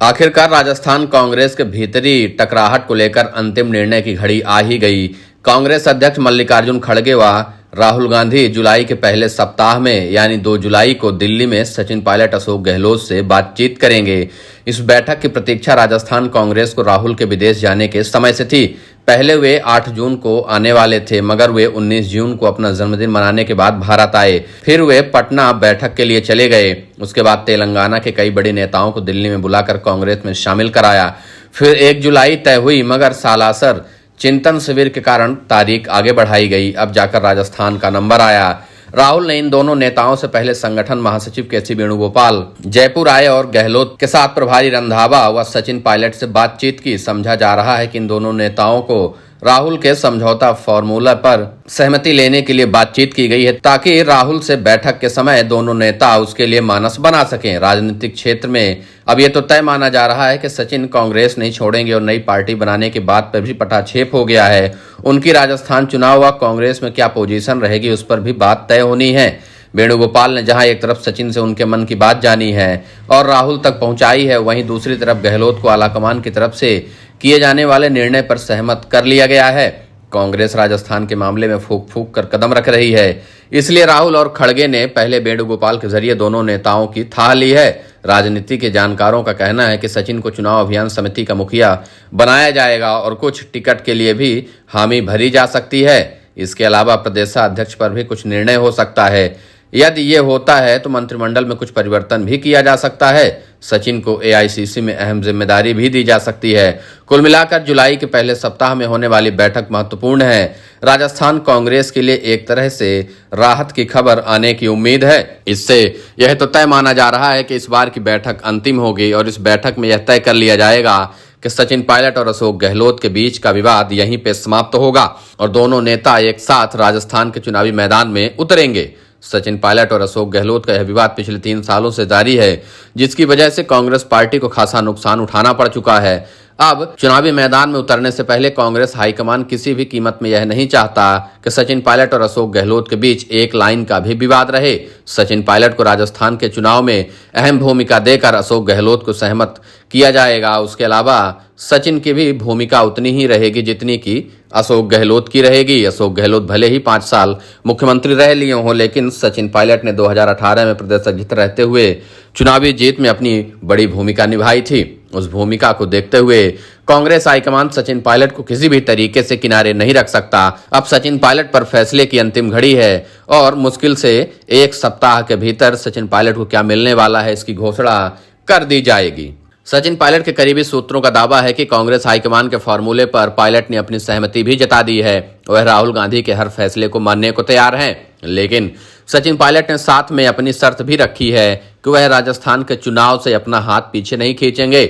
आखिरकार राजस्थान कांग्रेस के भीतरी टकराहट को लेकर अंतिम निर्णय की घड़ी आ ही गई। कांग्रेस अध्यक्ष मल्लिकार्जुन खड़गे व राहुल गांधी जुलाई के पहले सप्ताह में यानी 2 जुलाई को दिल्ली में सचिन पायलट, अशोक गहलोत से बातचीत करेंगे। इस बैठक की प्रतीक्षा राजस्थान कांग्रेस को राहुल के विदेश जाने के समय से थी। पहले वे 8 जून को आने वाले थे, मगर वे 19 जून को अपना जन्मदिन मनाने के बाद भारत आए। फिर वे पटना बैठक के लिए चले गए। उसके बाद तेलंगाना के कई बड़े नेताओं को दिल्ली में बुलाकर कांग्रेस में शामिल कराया। फिर 1 जुलाई तय हुई, मगर सालासर चिंतन शिविर के कारण तारीख आगे बढ़ाई गई। अब जाकर राजस्थान का नंबर आया। राहुल ने इन दोनों नेताओं से पहले संगठन महासचिव के.सी. वेणुगोपाल जयपुर आए और गहलोत के साथ प्रभारी रंधावा व सचिन पायलट से बातचीत की। समझा जा रहा है कि इन दोनों नेताओं को राहुल के समझौता फॉर्मूला पर सहमति लेने के लिए बातचीत की गई है, ताकि राहुल से बैठक के समय दोनों नेता उसके लिए मानस बना सकें। राजनीतिक क्षेत्र में अब ये तो तय माना जा रहा है कि सचिन कांग्रेस नहीं छोड़ेंगे और नई पार्टी बनाने की बात पर भी पटाक्षेप हो गया है। उनकी राजस्थान चुनाव व कांग्रेस में क्या पोजीशन रहेगी, उस पर भी बात तय होनी है। वेणुगोपाल ने जहां एक तरफ सचिन से उनके मन की बात जानी है और राहुल तक पहुंचाई है, वहीं दूसरी तरफ गहलोत को आलाकमान की तरफ से किए जाने वाले निर्णय पर सहमत कर लिया गया है। कांग्रेस राजस्थान के मामले में फूंक फूंक कर कदम रख रही है, इसलिए राहुल और खड़गे ने पहले वेणुगोपाल के जरिए दोनों नेताओं की थाह ली है। राजनीति के जानकारों का कहना है कि सचिन को चुनाव अभियान समिति का मुखिया बनाया जाएगा और कुछ टिकट के लिए भी हामी भरी जा सकती है। इसके अलावा प्रदेशाध्यक्ष पर भी कुछ निर्णय हो सकता है। यदि ये होता है तो मंत्रिमंडल में कुछ परिवर्तन भी किया जा सकता है। सचिन को एआईसीसी में अहम जिम्मेदारी भी दी जा सकती है। कुल मिलाकर जुलाई के पहले सप्ताह में होने वाली बैठक महत्वपूर्ण है। राजस्थान कांग्रेस के लिए एक तरह से राहत की खबर आने की उम्मीद है। इससे यह तो तय माना जा रहा है कि इस बार की बैठक अंतिम होगी और इस बैठक में यह तय कर लिया जाएगा कि सचिन पायलट और अशोक गहलोत के बीच का विवाद यहीं पे समाप्त होगा और दोनों नेता एक साथ राजस्थान के चुनावी मैदान में उतरेंगे। सचिन पायलट और अशोक गहलोत का यह विवाद पिछले 3 सालों से जारी है, जिसकी वजह से कांग्रेस पार्टी को खासा नुकसान उठाना पड़ चुका है। अब चुनावी मैदान में उतरने से पहले कांग्रेस हाईकमान किसी भी कीमत में यह नहीं चाहता कि सचिन पायलट और अशोक गहलोत के बीच एक लाइन का भी विवाद रहे। सचिन पायलट को राजस्थान के चुनाव में अहम भूमिका देकर अशोक गहलोत को सहमत किया जाएगा। उसके अलावा सचिन की भी भूमिका उतनी ही रहेगी जितनी कि अशोक गहलोत की रहेगी। अशोक गहलोत भले ही 5 साल मुख्यमंत्री रह लिए हों, लेकिन सचिन पायलट ने 2018 में प्रदेश अध्यक्ष रहते हुए चुनावी जीत में अपनी बड़ी भूमिका निभाई थी। उस भूमिका को देखते हुए कांग्रेस हाईकमान सचिन पायलट को किसी भी तरीके से किनारे नहीं रख सकता। अब सचिन पायलट पर फैसले की अंतिम घड़ी है और मुश्किल से 1 सप्ताह के भीतर सचिन पायलट को क्या मिलने वाला है, इसकी घोषणा कर दी जाएगी। सचिन पायलट के करीबी सूत्रों का दावा है कि कांग्रेस हाईकमान के फॉर्मूले पर पायलट ने अपनी सहमति भी जता दी है। वह राहुल गांधी के हर फैसले को मानने को तैयार हैं, लेकिन सचिन पायलट ने साथ में अपनी शर्त भी रखी है कि वह राजस्थान के चुनाव से अपना हाथ पीछे नहीं खींचेंगे,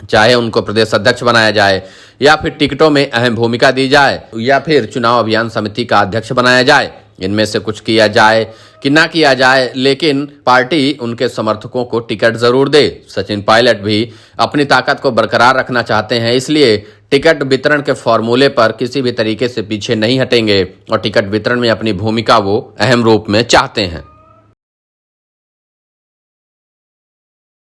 चाहे उनको प्रदेश अध्यक्ष बनाया जाए या फिर टिकटों में अहम भूमिका दी जाए या फिर चुनाव अभियान समिति का अध्यक्ष बनाया जाए। इनमें से कुछ किया जाए कि ना किया जाए, लेकिन पार्टी उनके समर्थकों को टिकट जरूर दे। सचिन पायलट भी अपनी ताकत को बरकरार रखना चाहते हैं, इसलिए टिकट वितरण के फॉर्मूले पर किसी भी तरीके से पीछे नहीं हटेंगे और टिकट वितरण में अपनी भूमिका वो अहम रूप में चाहते हैं।